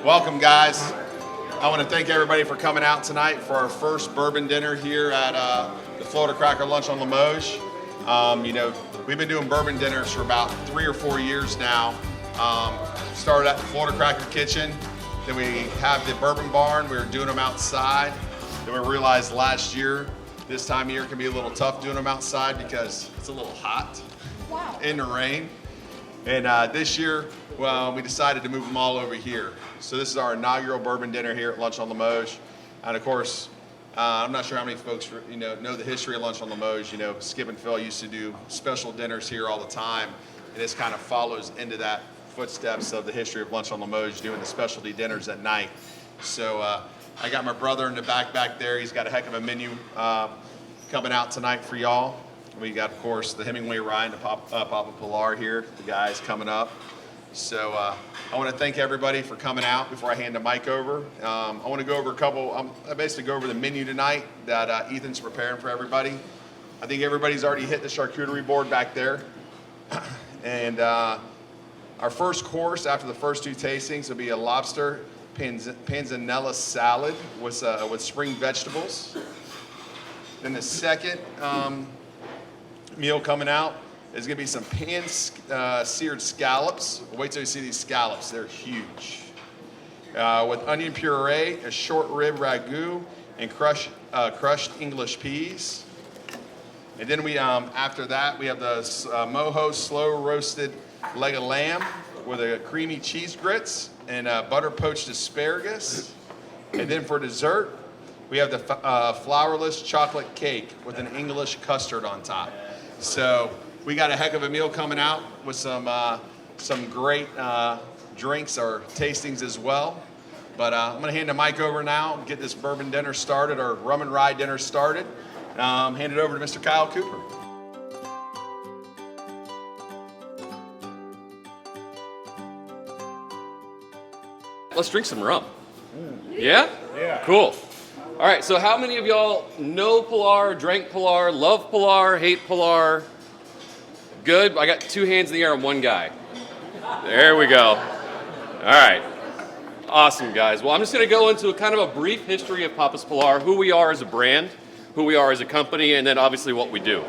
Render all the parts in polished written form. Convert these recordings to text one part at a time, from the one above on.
Welcome, guys. I want to thank everybody for coming out tonight for our first bourbon dinner here at the Florida Cracker Lunch on Limoges. We've been doing bourbon dinners for about 3 or 4 years now. Started at the Florida Cracker Kitchen. Then we have the bourbon barn. We were doing them outside. Then we realized last year, this time of year can be a little tough doing them outside because it's a little hot in the rain. And this year, we decided to move them all over here. So this is our inaugural bourbon dinner here at Lunch on Limoges. And of course, I'm not sure how many folks know the history of Lunch on Limoges. Skip and Phil used to do special dinners here all the time. And this kind of follows into that footsteps of the history of Lunch on Limoges, doing the specialty dinners at night. So I got my brother in the back there. He's got a heck of a menu coming out tonight for y'all. We got, of course, the Hemingway Rye and the Papa Pilar here, the guys coming up. So I want to thank everybody for coming out before I hand the mic over. I want to go over I basically go over the menu tonight that Ethan's preparing for everybody. I think everybody's already hit the charcuterie board back there. And our first course after the first 2 tastings will be a lobster panzanella salad with spring vegetables. Then the second meal coming out is going to be some pan-seared scallops. Wait till you see these scallops. They're huge. With onion puree, a short rib ragu, and crushed English peas. And then we, after that, we have the mojo slow roasted leg of lamb with a creamy cheese grits and butter poached asparagus. And then for dessert, we have the flourless chocolate cake with an English custard on top. So we got a heck of a meal coming out with some great drinks or tastings as well. But I'm going to hand the mic over now, get this bourbon dinner started, or rum and rye dinner started. Hand it over to Mr. Kyle Cooper. Let's drink some rum. Yeah? Yeah. Cool. All right, so how many of y'all know Pilar, drank Pilar, love Pilar, hate Pilar? Good. I got 2 hands in the air on 1 guy. There we go. All right. Awesome, guys. Well, I'm just going to go into a kind of a brief history of Papa's Pilar, who we are as a brand, who we are as a company, and then obviously what we do.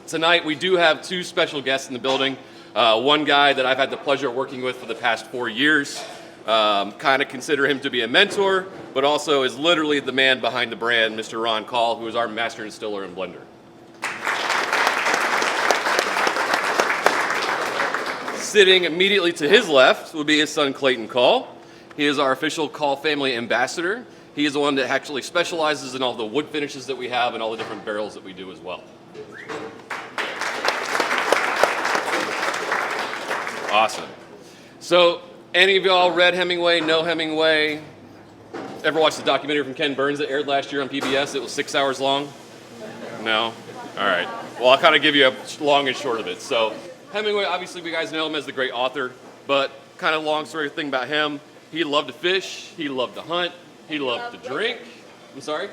Tonight, we do have 2 special guests in the building. One guy that I've had the pleasure of working with for the past 4 years. Kind of consider him to be a mentor, but also is literally the man behind the brand, Mr. Ron Call, who is our master distiller and blender. Sitting immediately to his left would be his son, Clayton Call. He is our official Call family ambassador. He is the one that actually specializes in all the wood finishes that we have and all the different barrels that we do as well. Awesome. So, any of y'all read Hemingway, know Hemingway? Ever watched the documentary from Ken Burns that aired last year on PBS? It was 6 hours long? No? All right. Well, I'll kind of give you a long and short of it. So Hemingway, obviously you guys know him as the great author, but kind of long story thing about him. He loved to fish, he loved to hunt, he loved to drink. I'm sorry?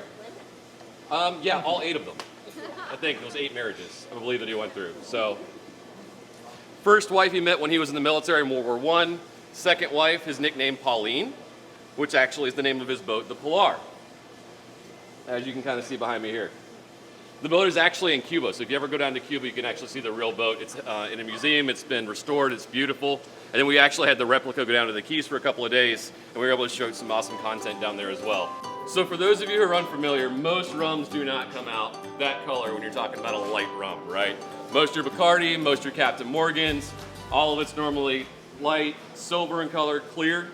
Yeah, all 8 of them. I think those 8 marriages, I believe that he went through. So, first wife he met when he was in the military in World War I. Second wife, his nickname Pauline, which actually is the name of his boat, the Pilar, as you can kind of see behind me here. The boat is actually in Cuba, so if you ever go down to Cuba, you can actually see the real boat. It's in a museum, it's been restored, it's beautiful. And then we actually had the replica go down to the Keys for a couple of days, and we were able to show some awesome content down there as well. So for those of you who are unfamiliar, most rums do not come out that color when you're talking about a light rum, right? Most are Bacardi, most are Captain Morgan's, all of it's normally light, silver in color, clear.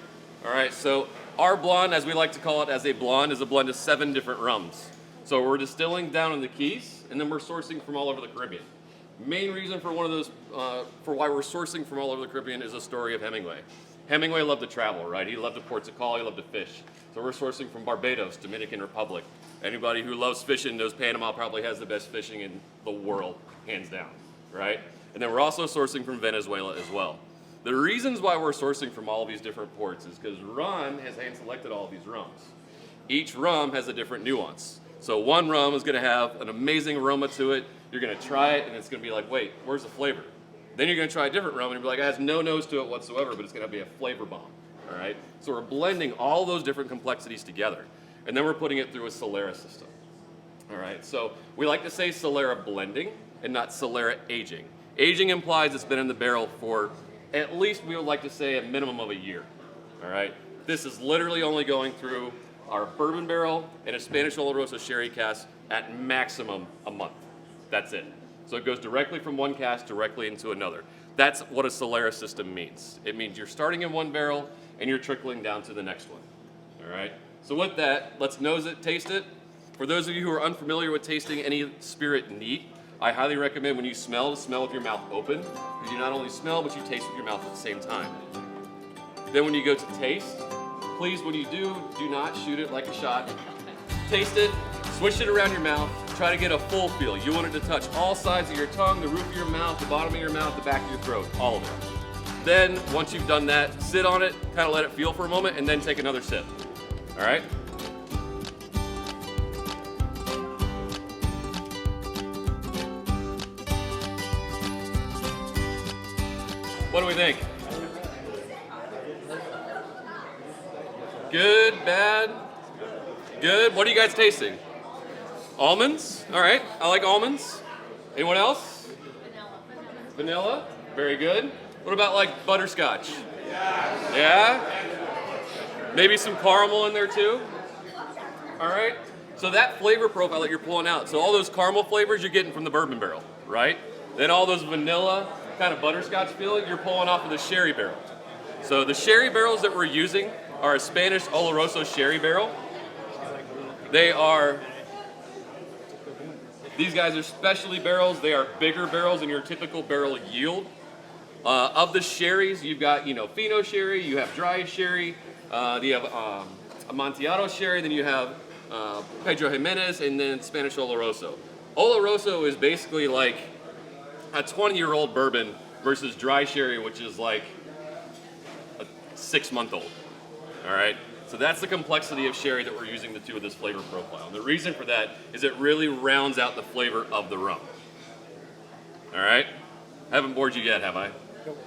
All right, so our blonde, as we like to call it as a blonde, is a blend of 7 different rums. So we're distilling down in the Keys, and then we're sourcing from all over the Caribbean. Main reason for for why we're sourcing from all over the Caribbean is a story of Hemingway. Hemingway loved to travel, right? He loved the ports of call, he loved to fish. So we're sourcing from Barbados, Dominican Republic. Anybody who loves fishing knows Panama probably has the best fishing in the world, hands down, right? And then we're also sourcing from Venezuela as well. The reasons why we're sourcing from all of these different ports is because Ron has hand-selected all of these rums. Each rum has a different nuance. So one rum is going to have an amazing aroma to it. You're going to try it, and it's going to be like, wait, where's the flavor? Then you're going to try a different rum, and you'll be like, it has no nose to it whatsoever, but it's going to be a flavor bomb. all right? So we're blending all those different complexities together, and then we're putting it through a Solera system, all right? So we like to say Solera blending and not Solera aging. Aging implies it's been in the barrel for at least, we would like to say, a minimum of a year, all right? This is literally only going through our bourbon barrel and a Spanish Oloroso sherry cask at maximum a month. That's it. So it goes directly from one cask directly into another. That's what a Solera system means. It means you're starting in one barrel and you're trickling down to the next one, all right? So with that, let's nose it, taste it. For those of you who are unfamiliar with tasting any spirit neat, I highly recommend when you smell, to smell with your mouth open, because you not only smell, but you taste with your mouth at the same time. Then when you go to taste, please, when you do not shoot it like a shot. Taste it, swish it around your mouth, try to get a full feel. You want it to touch all sides of your tongue, the roof of your mouth, the bottom of your mouth, the back of your throat, all of it. Then, once you've done that, sit on it, kind of let it feel for a moment, and then take another sip. All right? What do we think? Good, bad, good. What are you guys tasting? Almonds? All right, I like almonds. Anyone else? Vanilla. Very good. What about like butterscotch? Yeah? Maybe some caramel in there too? All right. So that flavor profile that you're pulling out, so all those caramel flavors you're getting from the bourbon barrel, right? Then all those vanilla kind of butterscotch feeling you're pulling off of the sherry barrel. So the sherry barrels that we're using are a Spanish Oloroso sherry barrel. These guys are specialty barrels. They are bigger barrels than your typical barrel yield. Of the sherries, you've got, Fino sherry, you have dry sherry, you have Amontillado sherry, then you have Pedro Jimenez, and then Spanish Oloroso. Oloroso is basically like a 20-year-old bourbon versus dry sherry, which is like a 6-month-old. All right, so that's the complexity of sherry that we're using to do with this flavor profile. And the reason for that is it really rounds out the flavor of the rum. All right, I haven't bored you yet, have I? Nope.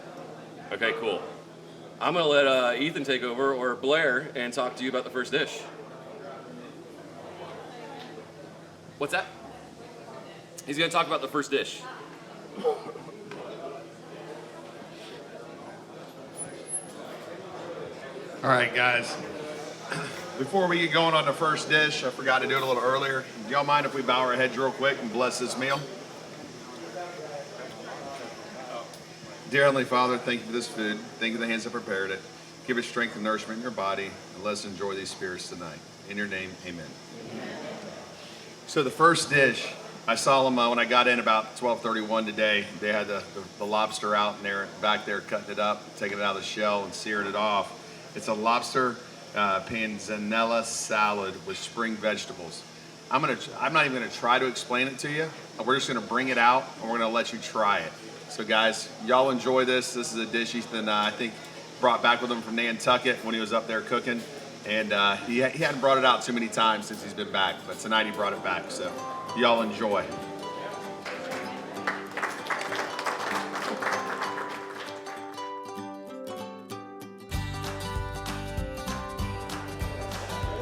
Okay, cool. I'm gonna let Ethan take over, or Blair, and talk to you about the first dish. What's that? He's gonna talk about the first dish. All right, guys. Before we get going on the first dish, I forgot to do it a little earlier. Do y'all mind if we bow our heads real quick and bless this meal? Dear Heavenly Father, thank you for this food. Thank you for the hands that prepared it. Give us strength and nourishment in your body, and let us enjoy these spirits tonight. In your name, amen. So the first dish, I saw them when I got in about 12:31 today. They had the lobster out, and they're back there cutting it up, taking it out of the shell and searing it off. It's a lobster panzanella salad with spring vegetables. I'm not even gonna try to explain it to you. We're just gonna bring it out and we're gonna let you try it. So guys, y'all enjoy this. This is a dish Ethan, I think, brought back with him from Nantucket when he was up there cooking. And he hadn't brought it out too many times since he's been back, but tonight he brought it back. So y'all enjoy.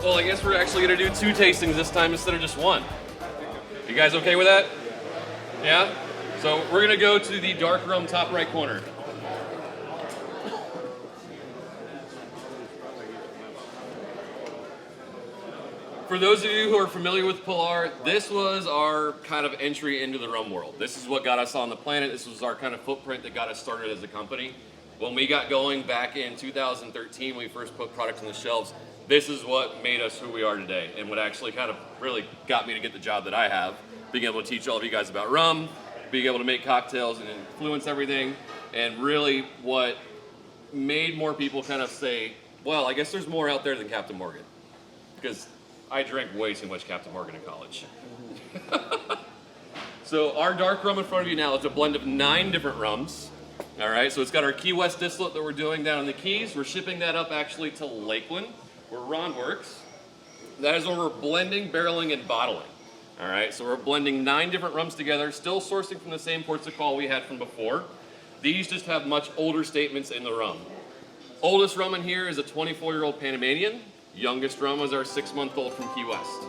Well, I guess we're actually going to do 2 tastings this time instead of just 1. You guys okay with that? Yeah? So we're going to go to the dark rum top right corner. For those of you who are familiar with Pilar, this was our kind of entry into the rum world. This is what got us on the planet. This was our kind of footprint that got us started as a company. When we got going back in 2013, when we first put products on the shelves, this is what made us who we are today, and what actually kind of really got me to get the job that I have, being able to teach all of you guys about rum, being able to make cocktails and influence everything, and really what made more people kind of say, well, I guess there's more out there than Captain Morgan. Because I drank way too much Captain Morgan in college. So our dark rum in front of you now is a blend of 9 different rums. All right, so it's got our Key West distillate that we're doing down in the Keys. We're shipping that up actually to Lakeland, where Ron works. That is where we're blending, barreling, and bottling. All right, so we're blending 9 different rums together, still sourcing from the same ports of call we had from before. These just have much older statements in the rum. Oldest rum in here is a 24-year-old Panamanian. Youngest rum is our 6-month-old from Key West.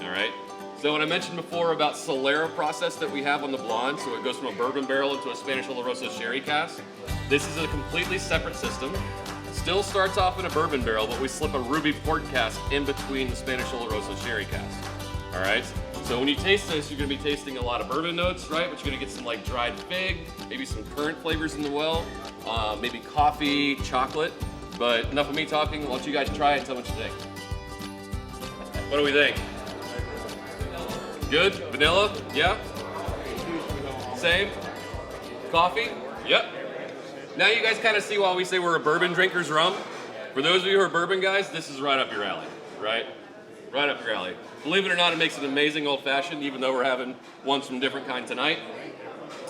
All right. So when I mentioned before about Solera process that we have on the blonde, so it goes from a bourbon barrel into a Spanish Oloroso sherry cask. This is a completely separate system. Still starts off in a bourbon barrel, but we slip a ruby port cask in between the Spanish Oloroso sherry cask. All right. So when you taste this, you're going to be tasting a lot of bourbon notes, right? But you're going to get some like dried fig, maybe some currant flavors in the well, maybe coffee, chocolate. But enough of me talking. Why don't you guys try it and tell me what you think? What do we think? Good? Vanilla? Yeah? Same? Coffee? Yep. Now you guys kind of see why we say we're a bourbon drinker's rum. For those of you who are bourbon guys, this is right up your alley, right? Right up your alley. Believe it or not, it makes an amazing old fashioned, even though we're having ones from different kind tonight.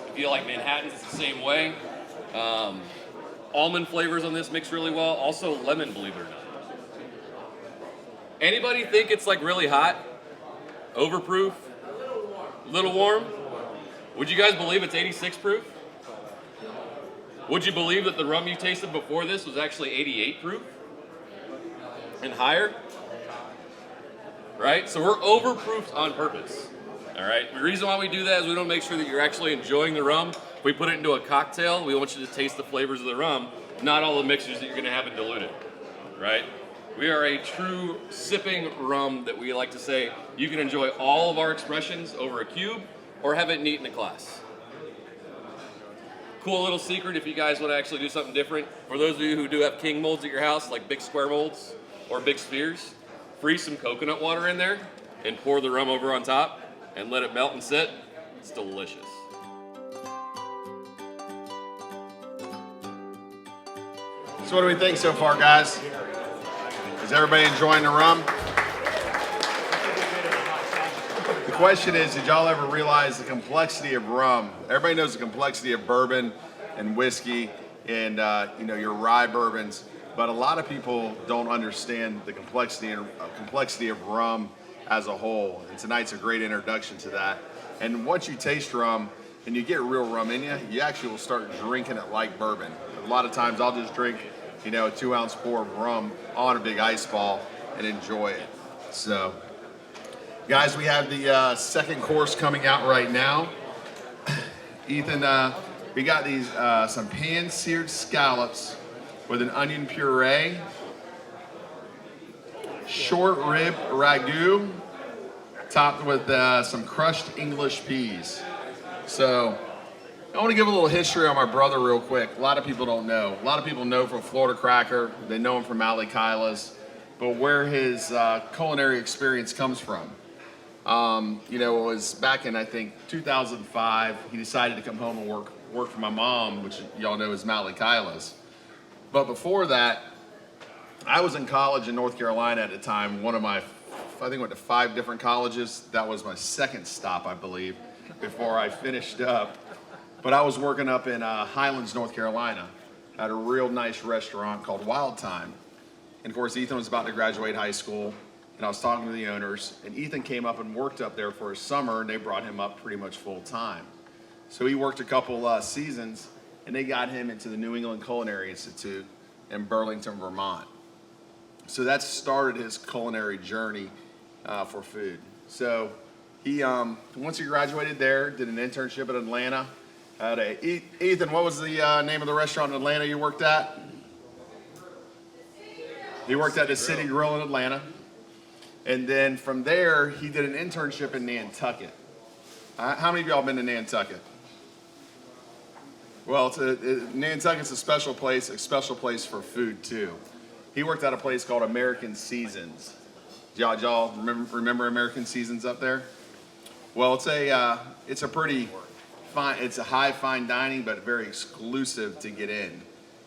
If you like Manhattans, it's the same way. Almond flavors on this mix really well. Also lemon, believe it or not. Anybody think it's like really hot? Overproof? A little warm? Would you guys believe it's 86 proof? Would you believe that the rum you tasted before this was actually 88 proof? And higher? Right? So we're overproofed on purpose. All right? The reason why we do that is we don't make sure that you're actually enjoying the rum. If we put it into a cocktail, we want you to taste the flavors of the rum, not all the mixtures that you're going to have it diluted. Right? We are a true sipping rum that we like to say you can enjoy all of our expressions over a cube or have it neat in a glass. Cool little secret if you guys want to actually do something different. For those of you who do have king molds at your house, like big square molds or big spheres, freeze some coconut water in there and pour the rum over on top and let it melt and sit. It's delicious. So what do we think so far, guys? Is everybody enjoying the rum? The question is, did y'all ever realize the complexity of rum? Everybody knows the complexity of bourbon and whiskey and your rye bourbons, but a lot of people don't understand the complexity of rum as a whole. And tonight's a great introduction to that. And once you taste rum and you get real rum in you, you actually will start drinking it like bourbon. A lot of times I'll just drink a 2-ounce pour of rum on a big ice ball and enjoy it. So, guys, we have the second course coming out right now. Ethan, we got these some pan-seared scallops with an onion puree, short rib ragu, topped with some crushed English peas. So, I want to give a little history on my brother real quick. A lot of people don't know. A lot of people know from Florida Cracker. They know him from Ali Kyla's. But where his culinary experience comes from. It was back in, I think, 2005. He decided to come home and work for my mom, which y'all know is Mally Kyla's. But before that, I was in college in North Carolina at the time. I went to 5 different colleges. That was my second stop, I believe, before I finished up. But I was working up in Highlands, North Carolina, at a real nice restaurant called Wild Time. And of course, Ethan was about to graduate high school, and I was talking to the owners, and Ethan came up and worked up there for a summer, and they brought him up pretty much full time. So he worked a couple seasons, and they got him into the New England Culinary Institute in Burlington, Vermont. So that started his culinary journey for food. So he, once he graduated there, did an internship at Atlanta. Ethan, what was the name of the restaurant in Atlanta you worked at? He worked at the City Grill in Atlanta. And then from there, he did an internship in Nantucket. How many of y'all have been to Nantucket? Well, Nantucket's a special place for food too. He worked at a place called American Seasons. Y'all remember American Seasons up there? Well, it's a pretty fine, it's a high fine dining, but very exclusive to get in.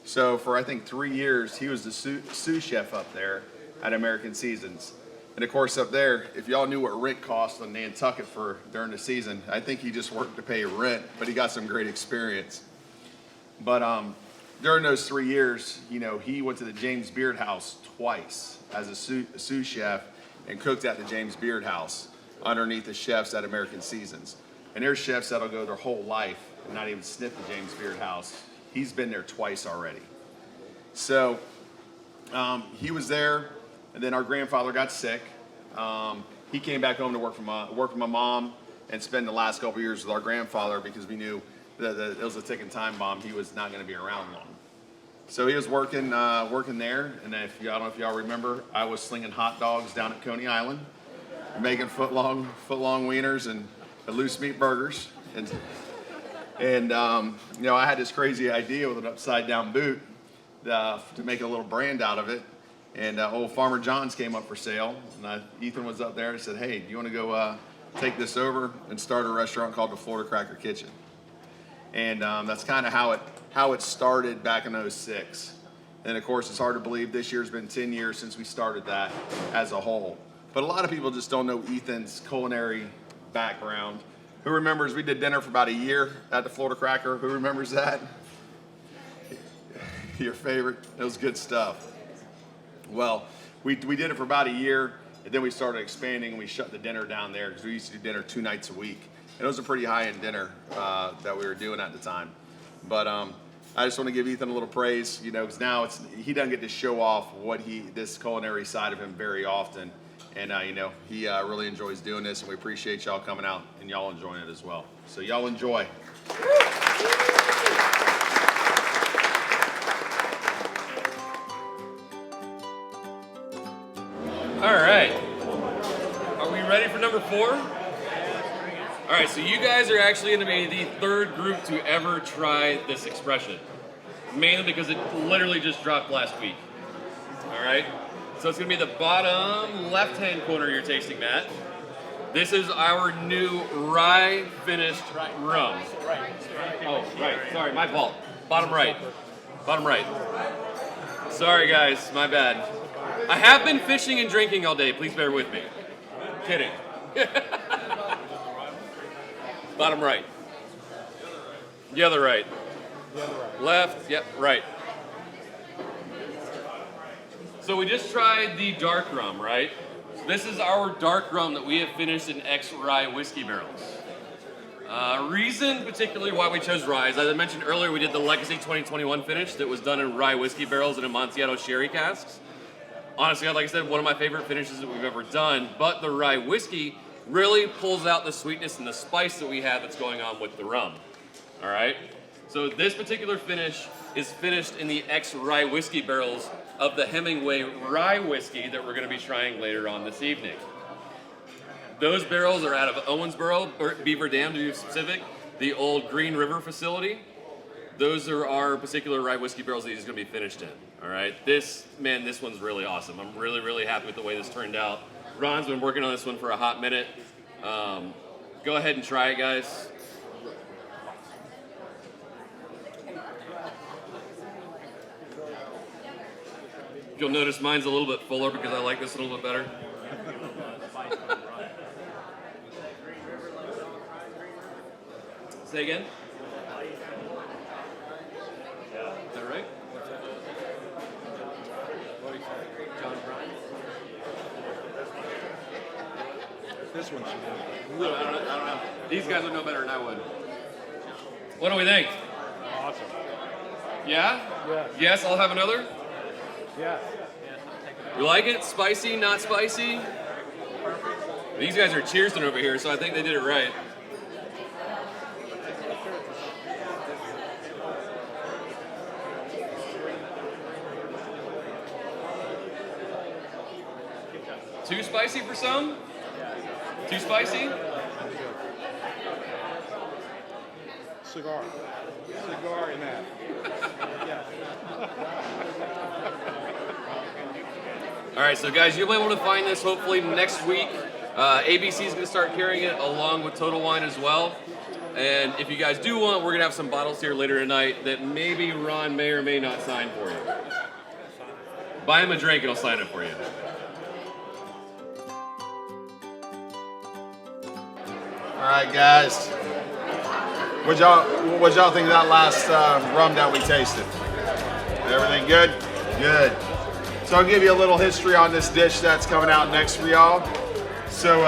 So for I think 3 years, he was the sous chef up there at American Seasons. And of course up there, if y'all knew what rent cost in Nantucket during the season, I think he just worked to pay rent, but he got some great experience. But during those 3 years, he went to the James Beard House twice as a sous chef and cooked at the James Beard House underneath the chefs at American Seasons. And there's chefs that'll go their whole life and not even sniff the James Beard House. He's been there twice already. So he was there, and then our grandfather got sick. He came back home to work for my mom and spend the last couple years with our grandfather because we knew that it was a ticking time bomb. He was not going to be around long. So he was working there, and I don't know if y'all remember, I was slinging hot dogs down at Coney Island, making foot long wieners and loose meat burgers, and you know, I had this crazy idea with an upside down boot to make a little brand out of it, and old Farmer John's came up for sale, and Ethan was up there and said, "Hey, do you want to go take this over and start a restaurant called the Florida Cracker Kitchen?" And that's kind of how it started back in '06. And of course, it's hard to believe this year's been 10 years since we started that as a whole. But a lot of people just don't know Ethan's culinary background. Who remembers we did dinner for about a year at the Florida Cracker? Who remembers that? Your favorite? It was good stuff. Well, we did it for about a year, and then we started expanding, and we shut the dinner down there because we used to do dinner 2 nights a week. And it was a pretty high-end dinner that we were doing at the time. But I just want to give Ethan a little praise, you know, because now he doesn't get to show off this culinary side of him very often. And, you know, he really enjoys doing this, and we appreciate y'all coming out and y'all enjoying it as well. So y'all enjoy. All right. Are we ready for number 4? All right, so you guys are actually going to be the 3rd group to ever try this expression. Mainly because it literally just dropped last week. All right? So it's going to be the bottom left-hand corner of your tasting mat. This is our new rye finished rums. Oh, right. Sorry, my fault. Bottom right. Bottom right. Sorry, guys. My bad. I have been fishing and drinking all day. Please bear with me. Kidding. Bottom right. The other right. Left. Yep. Right. So we just tried the dark rum, right? So this is our dark rum that we have finished in ex-rye whiskey barrels. Reason particularly why we chose rye is, as I mentioned earlier, we did the Legacy 2021 finish that was done in rye whiskey barrels and Amontillado sherry casks. Honestly, like I said, one of my favorite finishes that we've ever done, but the rye whiskey really pulls out the sweetness and the spice that we have that's going on with the rum. All right? So this particular finish is finished in the ex-rye whiskey barrels of the Hemingway Rye whiskey that we're going to be trying later on this evening. Those barrels are out of Owensboro, Beaver Dam to be specific, the old Green River facility. Those are our particular rye whiskey barrels that he's going to be finished in. All right, this one's really awesome. I'm really, really happy with the way this turned out. Ron's been working on this one for a hot minute. Go ahead and try it, guys. You'll notice mine's a little bit fuller because I like this a little bit better. Say again? Is that right? John Bryan? This one's I don't know. These guys would know better than I would. What do we think? awesome. Yeah? Yeah. Yes, I'll have another? Yeah. You like it? Spicy, not spicy? These guys are cheersing over here, so I think they did it right. Too spicy for some? Too spicy? Cigar in that. Yeah. All right, so guys, you'll be able to find this hopefully next week. ABC is going to start carrying it along with Total Wine as well. And if you guys do want, we're going to have some bottles here later tonight that maybe Ron may or may not sign for you. Buy him a drink and he'll sign it for you. All right, guys. What y'all think of that last rum that we tasted? Everything good? Good. So I'll give you a little history on this dish that's coming out next for y'all. So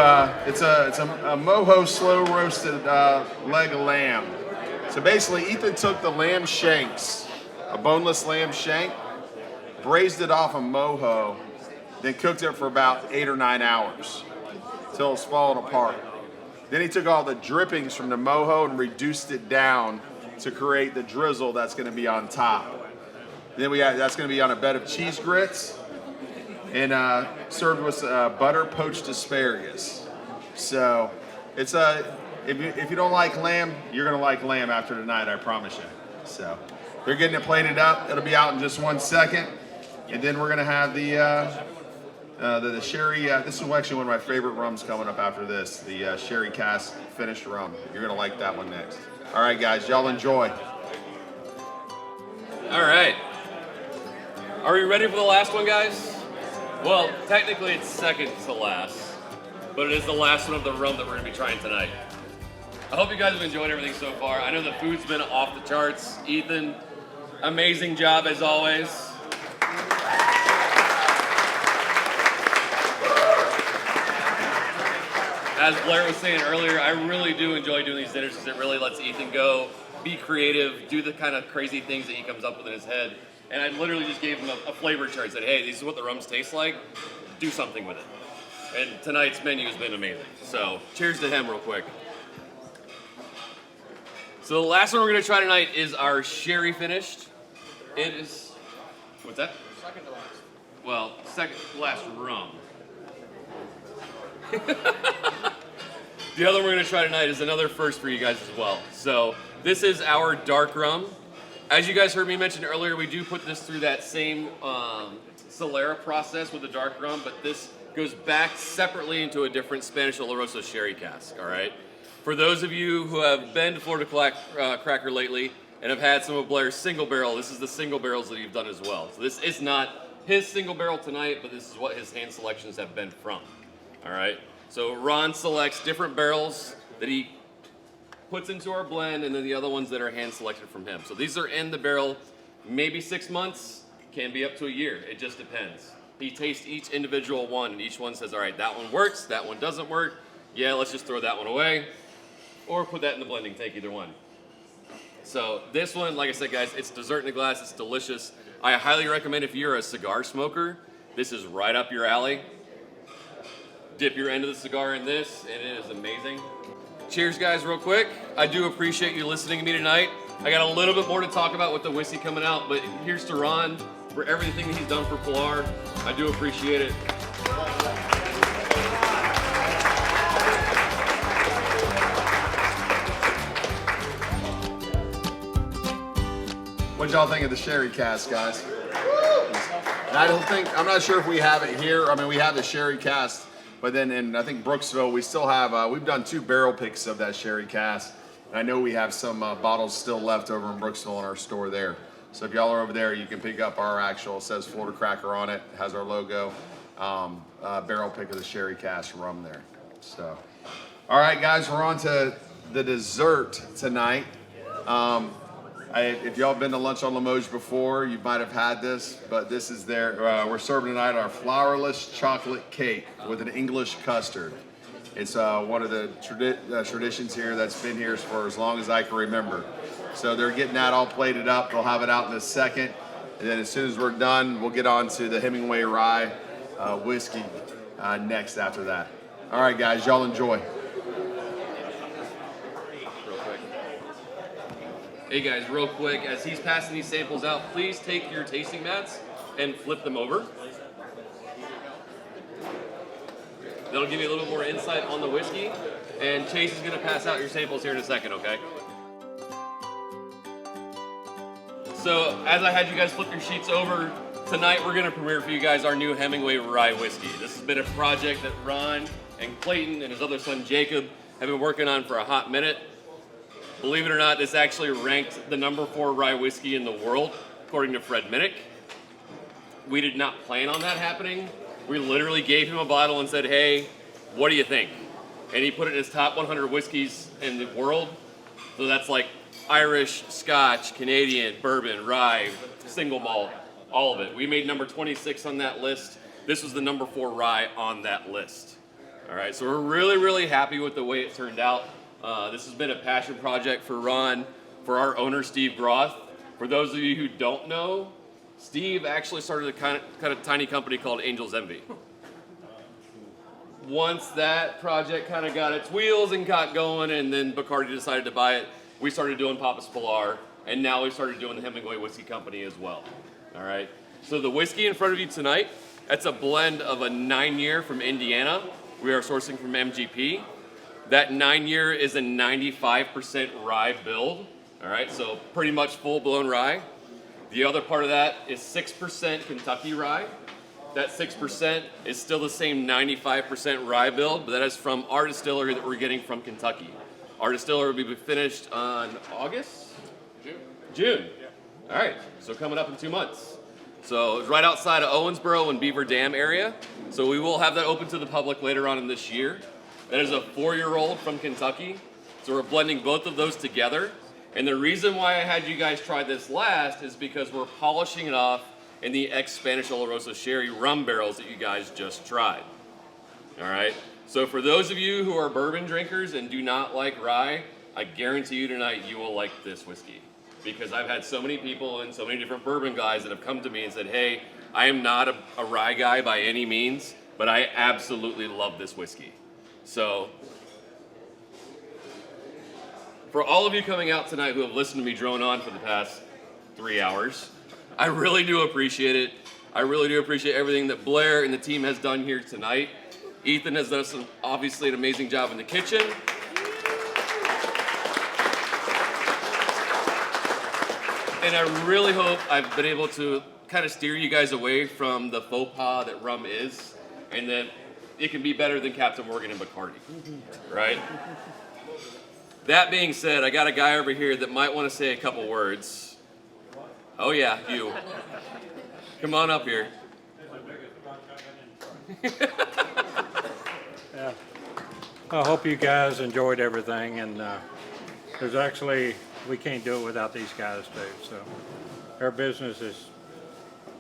it's a mojo slow roasted leg of lamb. So basically, Ethan took the lamb shanks, a boneless lamb shank, braised it off a mojo, then cooked it for about 8 or 9 hours until it's falling apart. Then he took all the drippings from the mojo and reduced it down to create the drizzle that's going to be on top. Then that's going to be on a bed of cheese grits and served with butter poached asparagus. So it's if you don't like lamb, you're going to like lamb after tonight, I promise you. So they're getting it plated up. It'll be out in just 1 second. And then we're going to have the sherry. This is actually one of my favorite rums coming up after this. The sherry cask finished rum. You're going to like that one next. All right, guys, y'all enjoy. All right. Are we ready for the last one, guys? Well, technically it's second to last, but it is the last one of the rum that we're going to be trying tonight. I hope you guys have enjoyed everything so far. I know the food's been off the charts. Ethan, amazing job as always. As Blair was saying earlier, I really do enjoy doing these dinners because it really lets Ethan go, be creative, do the kind of crazy things that he comes up with in his head. And I literally just gave him a flavor chart, said, hey, this is what the rums taste like, do something with it. And tonight's menu has been amazing. So cheers to him real quick. So the last one we're gonna try tonight is our sherry finished. It is, what's that? Second to last. Well, second to last rum. The other one we're going to try tonight is another first for you guys as well. So this is our dark rum. As you guys heard me mention earlier, we do put this through that same Solera process with the dark rum, but this goes back separately into a different Spanish Oloroso sherry cask, all right? For those of you who have been to Florida Cracker lately and have had some of Blair's single barrel, this is the single barrels that he's done as well. So this is not his single barrel tonight, but this is what his hand selections have been from, all right? So Ron selects different barrels that he puts into our blend, and then the other ones that are hand selected from him. So these are in the barrel maybe 6 months, can be up to a year. It just depends. He tastes each individual one, and each one says, all right, that one works, that one doesn't work. Yeah, let's just throw that one away, or put that in the blending tank, either one. So this one, like I said, guys, it's dessert in a glass. It's delicious. I highly recommend if you're a cigar smoker, this is right up your alley. Dip your end of the cigar in this, and it is amazing. Cheers, guys, real quick. I do appreciate you listening to me tonight. I got a little bit more to talk about with the whiskey coming out, but here's to Ron for everything that he's done for Pilar. I do appreciate it. What y'all think of the sherry cask, guys? And I'm not sure if we have it here. I mean, we have the sherry cask. But then in, I think, Brooksville, we still have, we've done 2 barrel picks of that sherry cask. And I know we have some bottles still left over in Brooksville in our store there. So if y'all are over there, you can pick up our actual, it says Florida Cracker on it, has our logo, barrel pick of the sherry cask rum there. So, all right, guys, we're on to the dessert tonight. If y'all been to lunch on Limoges before, you might have had this, but this is we're serving tonight our flourless chocolate cake with an English custard. It's one of the traditions here that's been here for as long as I can remember. So they're getting that all plated up. They'll have it out in a second. And then as soon as we're done, we'll get on to the Hemingway Rye whiskey next after that. All right, guys, y'all enjoy. Hey guys, real quick, as he's passing these samples out, please take your tasting mats and flip them over. That'll give you a little more insight on the whiskey. And Chase is gonna pass out your samples here in a second, okay? So, as I had you guys flip your sheets over, tonight we're gonna premiere for you guys our new Hemingway Rye whiskey. This has been a project that Ron and Clayton and his other son Jacob have been working on for a hot minute. Believe it or not, this actually ranked the #4 rye whiskey in the world, according to Fred Minnick. We did not plan on that happening. We literally gave him a bottle and said, hey, what do you think? And he put it in his top 100 whiskeys in the world. So that's like Irish, Scotch, Canadian, bourbon, rye, single malt, all of it. We made number 26 on that list. This was the #4 rye on that list. All right, so we're really, really happy with the way it turned out. This has been a passion project for Ron, for our owner, Steve Groth. For those of you who don't know, Steve actually started a kind of tiny company called Angel's Envy. Once that project kind of got its wheels and got going, and then Bacardi decided to buy it, we started doing Papa's Pilar, and now we started doing the Hemingway Whiskey Company as well. All right. So the whiskey in front of you tonight, that's a blend of a 9-year from Indiana. We are sourcing from MGP. That 9-year is a 95% rye build. All right, so pretty much full-blown rye. The other part of that is 6% Kentucky rye. That 6% is still the same 95% rye build, but that is from our distillery that we're getting from Kentucky. Our distillery will be finished on August? June. All right, so coming up in 2 months. So it's right outside of Owensboro and Beaver Dam area. So we will have that open to the public later on in this year. That is a 4-year-old from Kentucky. So we're blending both of those together. And the reason why I had you guys try this last is because we're polishing it off in the ex-Spanish Oloroso Sherry rum barrels that you guys just tried. All right? So for those of you who are bourbon drinkers and do not like rye, I guarantee you tonight you will like this whiskey. Because I've had so many people and so many different bourbon guys that have come to me and said, hey, I am not a rye guy by any means, but I absolutely love this whiskey. So for all of you coming out tonight who have listened to me drone on for the past 3 hours, I really do appreciate it. I really do appreciate everything that Blair and the team has done here tonight. Ethan has done obviously an amazing job in the kitchen. And I really hope I've been able to kind of steer you guys away from the faux pas that rum is, and that it can be better than Captain Morgan and Bacardi, right? That being said, I got a guy over here that might want to say a couple words. Oh yeah, you. Come on up here. Yeah. I hope you guys enjoyed everything, and there's actually, we can't do it without these guys too. So our business is,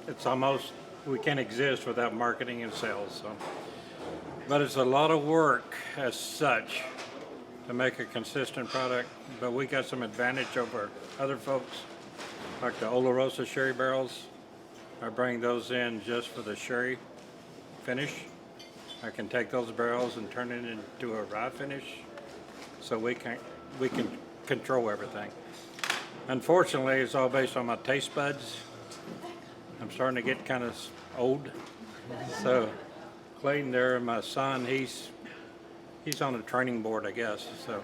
it's almost, we can't exist without marketing and sales. So, but it's a lot of work as such to make a consistent product. But we got some advantage over other folks, like the Oloroso sherry barrels. I bring those in just for the sherry finish. I can take those barrels and turn it into a rye finish, so we can control everything. Unfortunately, it's all based on my taste buds. I'm starting to get kind of old. So Clayton there, my son, he's on a training board, I guess. So,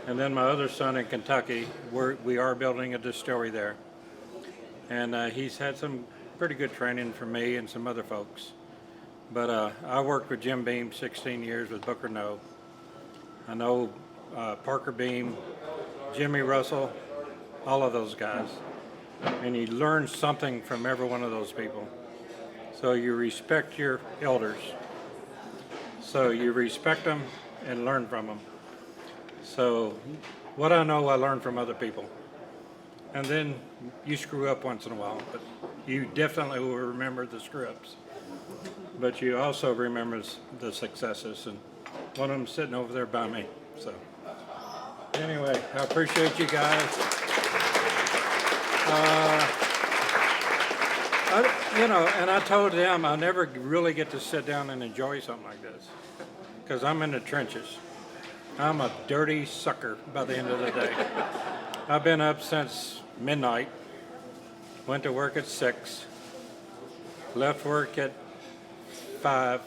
and then my other son in Kentucky, we are building a distillery there, and he's had some pretty good training from me and some other folks. But I worked with Jim Beam 16 years with Booker No. I know Parker Beam, Jimmy Russell, all of those guys. And you learn something from every one of those people. So you respect your elders. So you respect them and learn from them. So what I know, I learn from other people. And then you screw up once in a while, but you definitely will remember the screw ups. But you also remember the successes, and one of them sitting over there by me. So anyway, I appreciate you guys. And I told them I never really get to sit down and enjoy something like this, because I'm in the trenches. I'm a dirty sucker by the end of the day. I've been up since midnight, went to work at 6, left work at 5,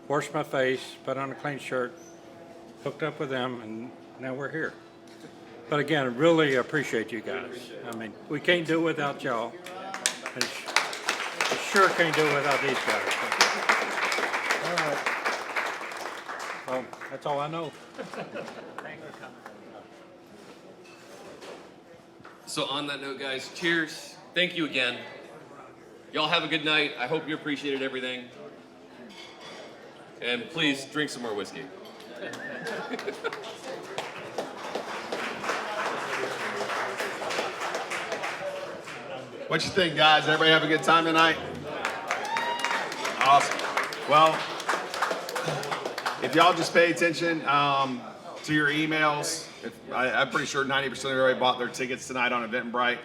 washed my face, put on a clean shirt, hooked up with them, and now we're here. But again, I really appreciate you guys. I mean, we can't do it without y'all, and sure can't do it without these guys. So. All right. Well, that's all I know. So on that note, guys, cheers. Thank you again. Y'all have a good night. I hope you appreciated everything. And please drink some more whiskey. What you think, guys? Everybody have a good time tonight? Awesome. Well, if y'all just pay attention to your emails, I'm pretty sure 90% of everybody bought their tickets tonight on Eventbrite.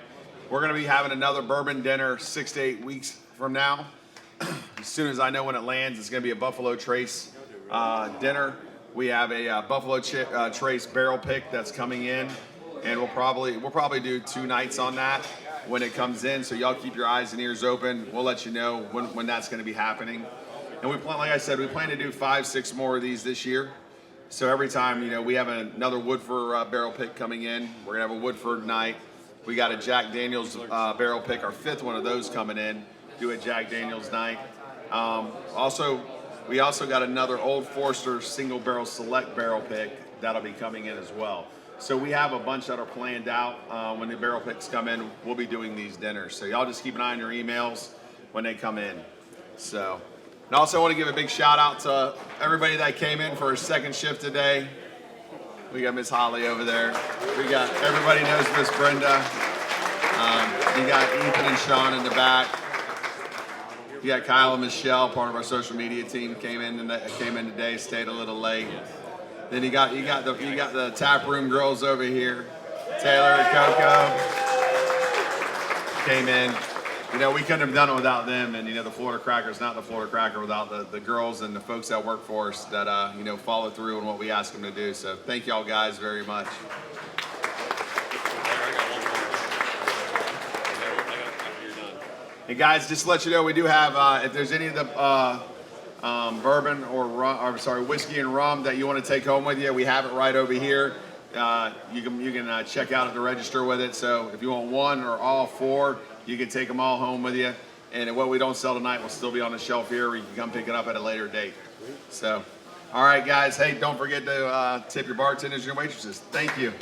we're going to be having another bourbon dinner 6 to 8 weeks from now. As soon as I know when it lands, it's going to be a Buffalo Trace dinner. We have a Buffalo Trace barrel pick that's coming in, and we'll probably do 2 nights on that when it comes in. So y'all keep your eyes and ears open. We'll let you know when that's going to be happening. And we plan, like I said, we plan to do 5, 6 more of these this year. So every time, you know, we have another Woodford barrel pick coming in. We're gonna have a Woodford night. We got a Jack Daniel's barrel pick, our 5th one of those coming in. Do a Jack Daniel's night. We also got another Old Forester single barrel select barrel pick that'll be coming in as well. So we have a bunch that are planned out. When the barrel picks come in, we'll be doing these dinners. So y'all just keep an eye on your emails when they come in. So, and also I want to give a big shout out to everybody that came in for a second shift today. We got Miss Holly over there. We got, everybody knows Miss Brenda. You got Ethan and Sean in the back. You got Kyle and Michelle, part of our social media team, came in today, stayed a little late. Then you got the tap room girls over here. Taylor and Coco came in. You know, we couldn't have done it without them, and you know, the Florida Cracker's not the Florida Cracker without the girls and the folks that work for us that you know, follow through on what we ask them to do. So thank y'all guys very much. Hey guys, just to let you know, we do have, if there's any of the bourbon or whiskey and rum that you want to take home with you, we have it right over here. You can check out at the register with it. So if you want 1 or all 4, you can take them all home with you. And what we don't sell tonight will still be on the shelf here, where you can come pick it up at a later date. So, all right guys, hey, don't forget to tip your bartenders and your waitresses. Thank you.